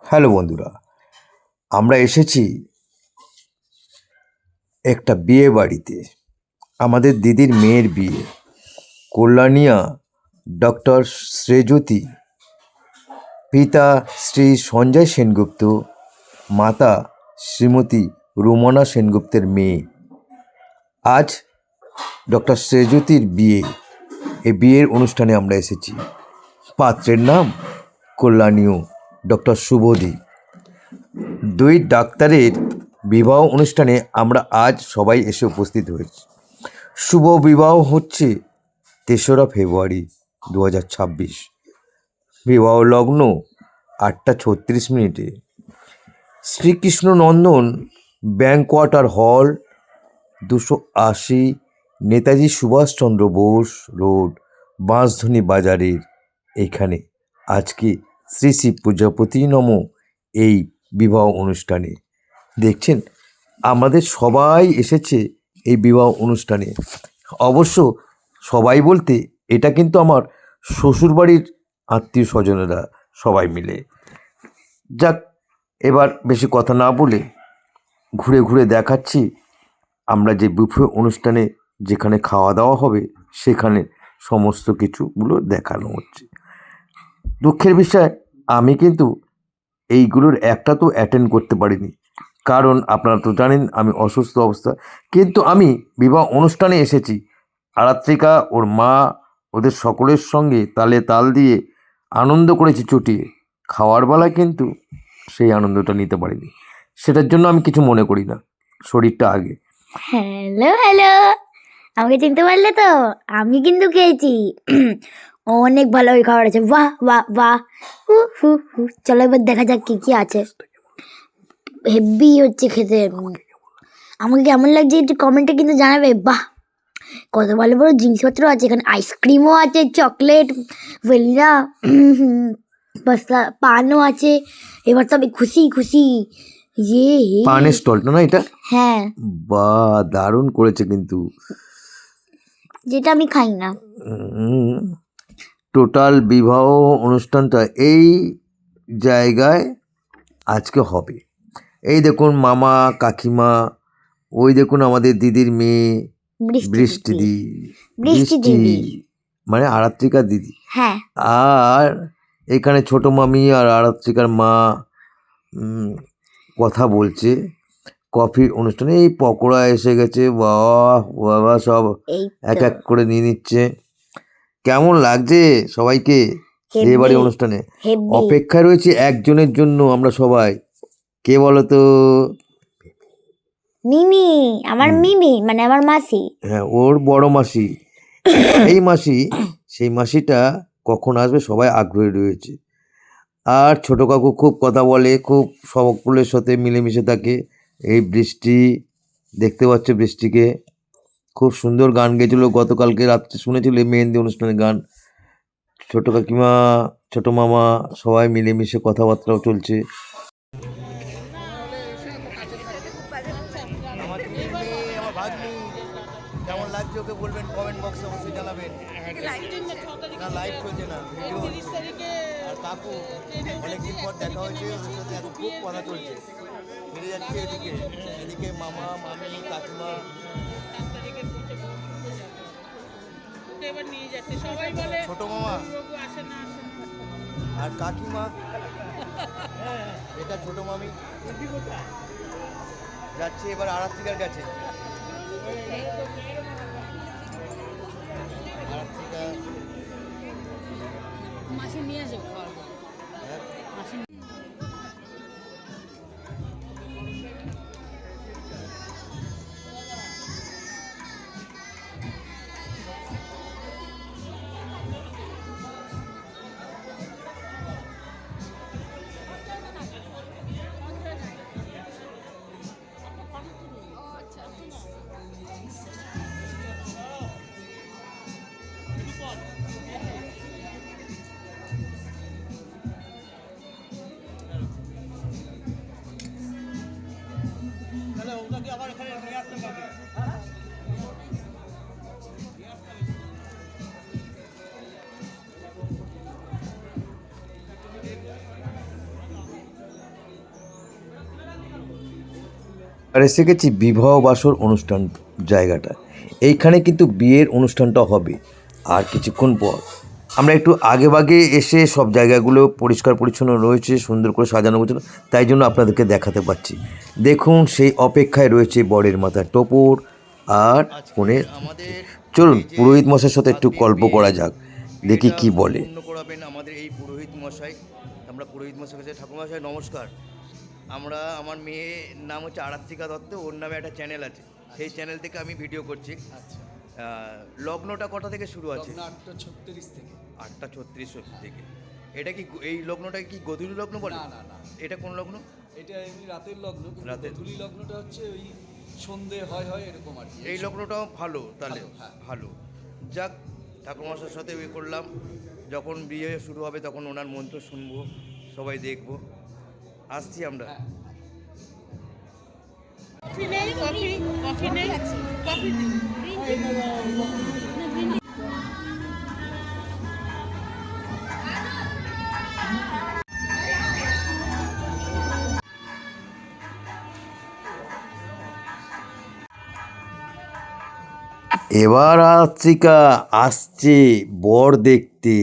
Hello বন্ধুরা, আমরা এসেছি একটা বিয়ে বাড়িতে। আমাদের দিদির মেয়ের বিয়ে। কল্যাণিয়া ডক্টর শ্রেয়জ্যোতি, পিতা শ্রী সঞ্জয় সেনগুপ্ত, মাতা শ্রীমতী রুমনা সেনগুপ্তের মেয়ে। আজ ডক্টর শ্রেয়জ্যোতির বিয়ে। এই বিয়ের অনুষ্ঠানে আমরা এসেছি। পাত্রের নাম কল্যাণীয় ডক্টর শুভদীপ। দুই ডাক্তারের বিবাহ অনুষ্ঠানে আমরা আজ সবাই এসে উপস্থিত হয়েছি। শুভ বিবাহ হচ্ছে ৩রা ফেব্রুয়ারি ২০২৬। বিবাহ লগ্ন ৮টা ৩৬ শ্রীকৃষ্ণ নন্দন ব্যাংকোয়াটার হল, ২৮০ নেতাজি সুভাষচন্দ্র বোস রোড, বাঁশধনী বাজারের এখানে আজকে শ্রী শ্রী প্রজাপতি নম এই বিবাহ অনুষ্ঠানে। দেখছেন আমাদের সবাই এসেছে এই বিবাহ অনুষ্ঠানে। অবশ্য সবাই বলতে এটা কিন্তু আমার শ্বশুরবাড়ির আত্মীয় স্বজনেরা সবাই মিলে। যাক, এবার বেশি কথা না বলে ঘুরে ঘুরে দেখাচ্ছি আমরা যে বুফে অনুষ্ঠানে যেখানে খাওয়া দাওয়া হবে সেখানে সমস্ত কিছুগুলো দেখানো হচ্ছে। দুঃখের বিষয় আমি কিন্তু এইগুলোর একটা তো অ্যাটেন্ড করতে পারিনি, কারণ আপনারা তো জানেন আমি অসুস্থ অবস্থা। কিন্তু আমি বিবাহ অনুষ্ঠানে এসেছি। আরাত্রিকা, ওর মা, ওদের সকলের সঙ্গে তালে তাল দিয়ে আনন্দ করেছি চুটিয়ে। খাওয়ার বেলায় কিন্তু সেই আনন্দটা নিতে পারিনি। সেটার জন্য আমি কিছু মনে করি না, শরীরটা আগে। হ্যালো হ্যালো, আমাকে চিনতে পারলে তো? আমি কিন্তু খেয়েছি। অনেক ভালো ওই খাবার আছে। বাহ বাহ বাহ। হু হু হু। চলো এবার দেখা যাক কি কি আছে। হেভি হচ্ছে খেতে। আমাকে কেমন লাগছে একটু কমেন্টে কিন্তু জানাবে। বাহ, কত ভালো বড় জিনিসপত্র আছে এখানে। আইসক্রিমও আছে, চকলেট, ভ্যানিলা, পানও আছে। এবার তো আমি খুশি খুশি। পানের স্টলটা না এটা? হ্যাঁ, বা দারুণ করেছে কিন্তু। যেটা আমি খাই না। টোটাল বিবাহ অনুষ্ঠানটা এই জায়গায় আজকে হবে। এই দেখুন মামা কাকিমা, ওই দেখুন আমাদের দিদির মেয়ে বৃষ্টি মানে আরাত্রিকার দিদি। হ্যাঁ, আর এখানে ছোট মামি আর আরাত্রিকার মা কথা বলছে। কফি অনুষ্ঠানে এই পকোড়া এসে গেছে। বাহ বাবা, সব এক এক করে নিয়ে নিচ্ছে। কেমন লাগছে সবাইকে বিয়ে বাড়ি অনুষ্ঠানে? অপেক্ষায় রয়েছে একজনের জন্য আমরা সবাই। কে বলো তো? মিমি, আমার মিমি মানে আমার মাসি। হ্যাঁ, ওর বড় মাসি। এই মাসি, সেই মাসিটা কখন আসবে সবাই আগ্রহী রয়েছে। আর ছোট কাকু খুব কথা বলে, খুব সকলের সাথে মিলেমিশে থাকে। এই বৃষ্টি, দেখতে পাচ্ছ বৃষ্টিকে, খুব সুন্দর গান গেয়েছিল গতকালকে রাত্রে, শুনেছিল মেহেন্দি অনুষ্ঠানের গান। ছোট কাকিমা, ছোট মামা সবাই মিলেমিশে কথাবার্তাও চলছে। কেমন লাগছে ওকে বলবেন, কমেন্ট বক্সে অবশ্যই জানাবেন। না লাইভ চলছে না, ভিডিও হচ্ছে। আর কাকু অনেকদিন পর দেখা হয়েছে, ওদের সাথে এখন খুব কথা চলছে। ফিরে যাচ্ছে এদিকে, এদিকে মামা মামি কাকিমা ছোট মামা আর কাকিমা। এটা ছোট মামি যাচ্ছে এবার আরাত্রিকার কাছে। আরাত্রিকা মাসি নিয়ে আসো খাওয়ার পর। আর এসে গেছি বিবাহ বাসর অনুষ্ঠান জায়গাটা। এইখানে কিন্তু বিয়ের অনুষ্ঠানটা হবে আর কিছুক্ষণ পর। আমরা একটু আগে ভাগে এসে সব জায়গাগুলো পরিষ্কার পরিচ্ছন্ন রয়েছে, সুন্দর করে সাজানো গোছানো, তাই জন্য আপনাদেরকে দেখাতে পাচ্ছি। দেখুন সেই অপেক্ষায় রয়েছে বরের মাথায় টোপর আর কনের। চলুন পুরোহিত মশাইয়ের সাথে একটু গল্প করা যাক, দেখি কি বলে। পূর্ণ করাবেন আমাদের এই পুরোহিত মশাই। আমরা পুরোহিত মশাই কাছে, ঠাকুরমশাই নমস্কার। আমার মেয়ের নাম হচ্ছে আরাত্রিকা দত্ত, ওর নামে একটা চ্যানেল আছে, সেই চ্যানেল থেকে আমি ভিডিও করছি। আচ্ছা, লগ্নটা কটা থেকে শুরু আছে? লগ্ন 8:36 থেকে। 8:36 থেকে। এটা কি এই লগ্নটা কি গোধূলি লগ্ন বলে? না না না, এটা কোন লগ্ন? এটা এমনি রাতের লগ্ন, কিন্তু রাতের। গোধূলি লগ্নটা হচ্ছে ওই সন্ধে হয় এরকম আর কি। এই লগ্নটাও ভালো তাহলে? ভালো, হ্যাঁ। ভালো। যাক, ঠাকুরমশাইয়ের সাথে ইয়ে করলাম, যখন বিয়ে শুরু হবে তখন ওনার মন্ত্র শুনবো, সবাই দেখবো। আসছি আমরা। হ্যাঁ। কফি নেই, কফি নেই, কফি নেই। এবার আত্রিকা আসছে বর দেখতে,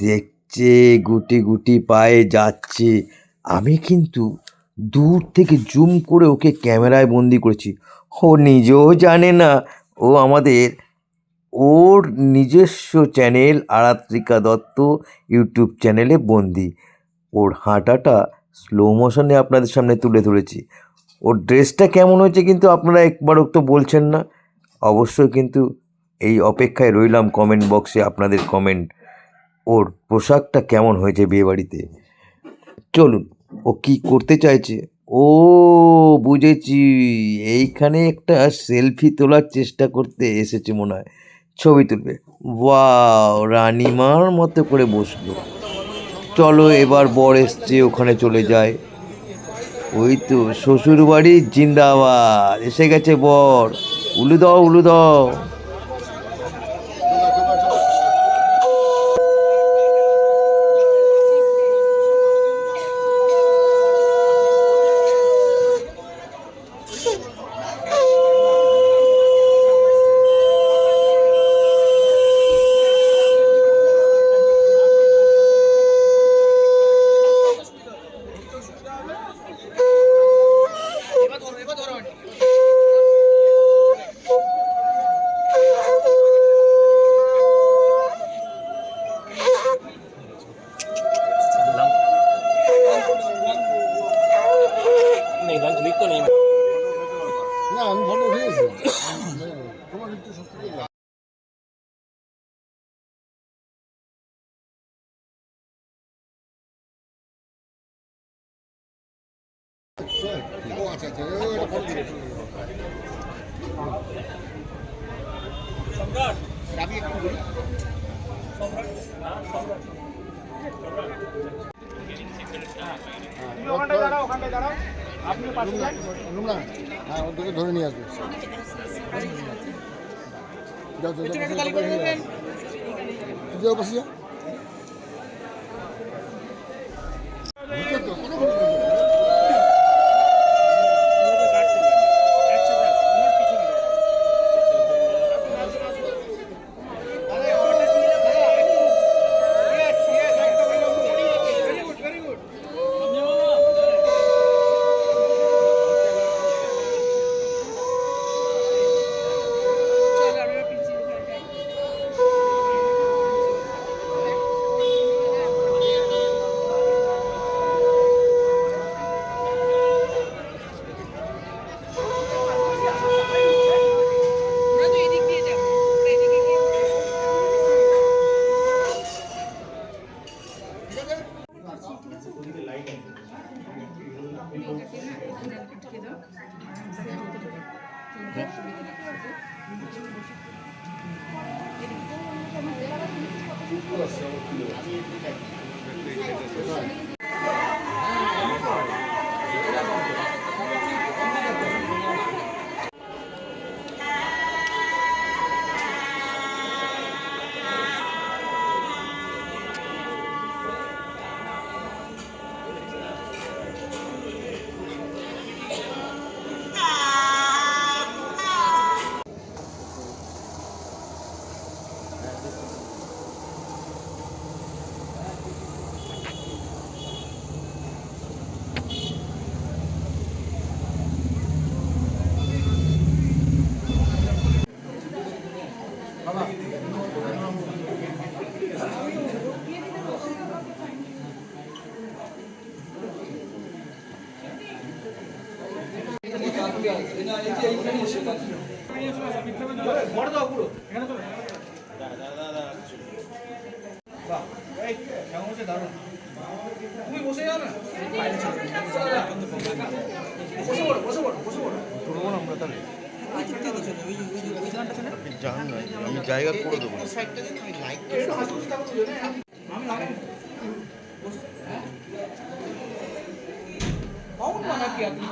দেখছে গুটি গুটি পায়ে যাচ্ছে। আমি কিন্তু দূর থেকে জুম করে ওকে ক্যামেরায় বন্দি করেছি। ও নিজেও জানে না ও আমাদের ওর নিজস্ব চ্যানেল আরাত্রিকা দত্ত ইউটিউব চ্যানেলে বন্দি। ওর হাঁটাটা স্লো মোশনে আপনাদের সামনে তুলে ধরেছি। ওর ড্রেসটা কেমন হয়েছে কিন্তু আপনারা একবারও তো বলছেন না। অবশ্যই কিন্তু এই অপেক্ষায় রইলাম কমেন্ট বক্সে আপনাদের কমেন্ট। ওর পোশাকটা কেমন হয়েছে বিয়েবাড়িতে। চলুন ও কি করতে চাইছে। ও বুঝেছি, এইখানে একটা সেলফি তোলার চেষ্টা করতে এসেছে মনে হয়, ছবি তুলবে। ওয়াও, রানিমার মতো করে বসলো। চলো এবার বর এসছে, ওখানে চলে যায়। ওই তো শ্বশুর বাড়ি জিন্দাবাদ, এসে গেছে বর। উলু দাও উলু দাও। না আমি ফটো উঠিয়েছি তোমার একটু সত্যি ও আচ্ছা আচ্ছা এটা ফটো দিলে চাবি একটু দিন। ওখানটায় দাঁড়াও আপনি পাশে যান। রুমনা, হ্যাঁ ওদেরকে ধরে নিয়ে আসবে। যাও যাও যাও পাশে যাও। আজকে আছে না, এই যে এইখানে এসে কাজ। বড় দাও পুরো এখানে তো বাহ এই কেমন হচ্ছে দারুণ তুমি বসে যাও না বসে পড়ো করবো না আমরা তাহলে আপনি জান না আমি জায়গা করে দেবো কখন বানা কি আপনি